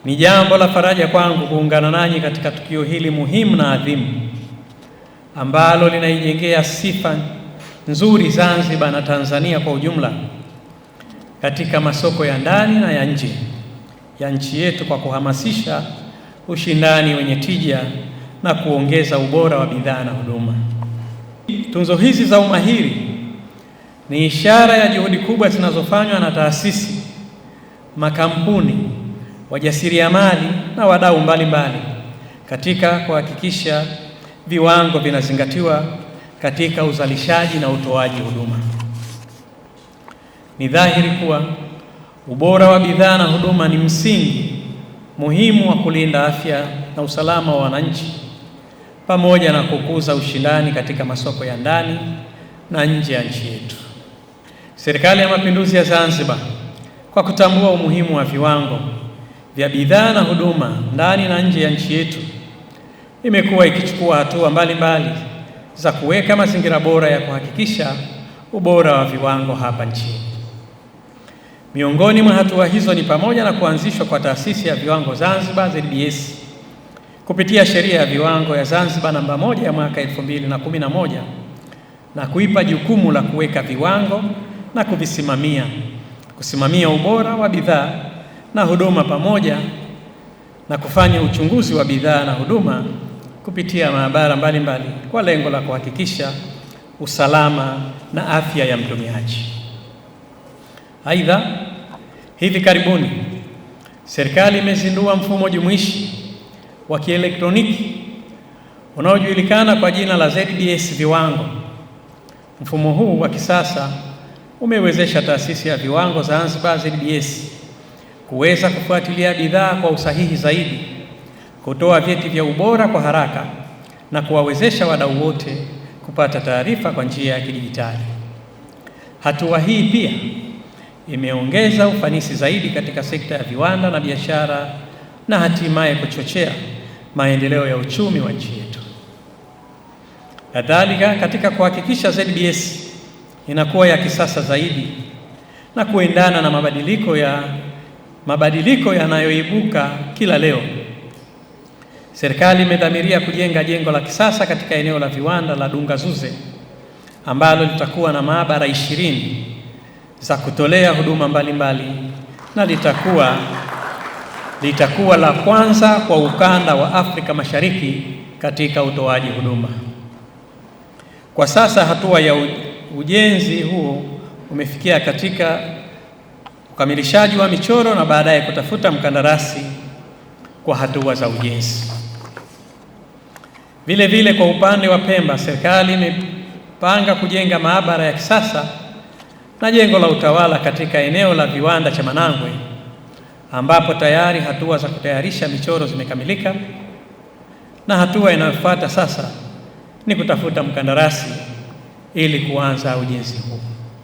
Ni jambo la faraja kwangu kuungana nanyi katika tukio hili muhimu na adhimu ambalo linaijengea sifa nzuri Zanzibar na Tanzania kwa ujumla katika masoko ya ndani na ya nje ya nchi yetu kwa kuhamasisha ushindani wenye tija na kuongeza ubora wa bidhaa na huduma. Tunzo hizi za umahiri ni ishara ya juhudi kubwa zinazofanywa na taasisi, makampuni, wajasiriamali na wadau mbalimbali katika kuhakikisha viwango vinazingatiwa katika uzalishaji na utoaji huduma. Ni dhahiri kuwa ubora wa bidhaa na huduma ni msingi muhimu wa kulinda afya na usalama wa wananchi pamoja na kukuza ushindani katika masoko ya ndani na nje ya nchi yetu. Serikali ya Mapinduzi ya Zanzibar, kwa kutambua umuhimu wa viwango vya bidhaa na huduma ndani na nje ya nchi yetu, imekuwa ikichukua hatua mbalimbali za kuweka mazingira bora ya kuhakikisha ubora wa viwango hapa nchini. Miongoni mwa hatua hizo ni pamoja na kuanzishwa kwa Taasisi ya Viwango Zanzibar ZBS kupitia Sheria ya Viwango ya Zanzibar namba 1 ya mwaka 2011 na kuipa jukumu la kuweka viwango na kuvisimamia, kusimamia ubora wa bidhaa na huduma pamoja na kufanya uchunguzi wa bidhaa na huduma kupitia maabara mbalimbali kwa lengo la kuhakikisha usalama na afya ya mtumiaji. Aidha, hivi karibuni serikali imezindua mfumo jumuishi wa kielektroniki unaojulikana kwa jina la ZBS Viwango. Mfumo huu wa kisasa umewezesha Taasisi ya Viwango Zanzibar ZBS kuweza kufuatilia bidhaa kwa usahihi zaidi, kutoa vyeti vya ubora kwa haraka na kuwawezesha wadau wote kupata taarifa kwa njia ya kidijitali. Hatua hii pia imeongeza ufanisi zaidi katika sekta ya viwanda na biashara na hatimaye kuchochea maendeleo ya uchumi wa nchi yetu. Kadhalika, katika kuhakikisha ZBS inakuwa ya kisasa zaidi na kuendana na mabadiliko yanayoibuka kila leo, serikali imedhamiria kujenga jengo la kisasa katika eneo la viwanda la Dungazuze ambalo litakuwa na maabara 20 za kutolea huduma mbalimbali na litakuwa la kwanza kwa ukanda wa Afrika Mashariki katika utoaji huduma. Kwa sasa hatua ya ujenzi huo umefikia katika ukamilishaji wa michoro na baadaye kutafuta mkandarasi kwa hatua za ujenzi. Vile vile kwa upande wa Pemba, serikali imepanga kujenga maabara ya kisasa na jengo la utawala katika eneo la viwanda cha Manangwe ambapo tayari hatua za kutayarisha michoro zimekamilika na hatua inayofuata sasa ni kutafuta mkandarasi ili kuanza ujenzi huu.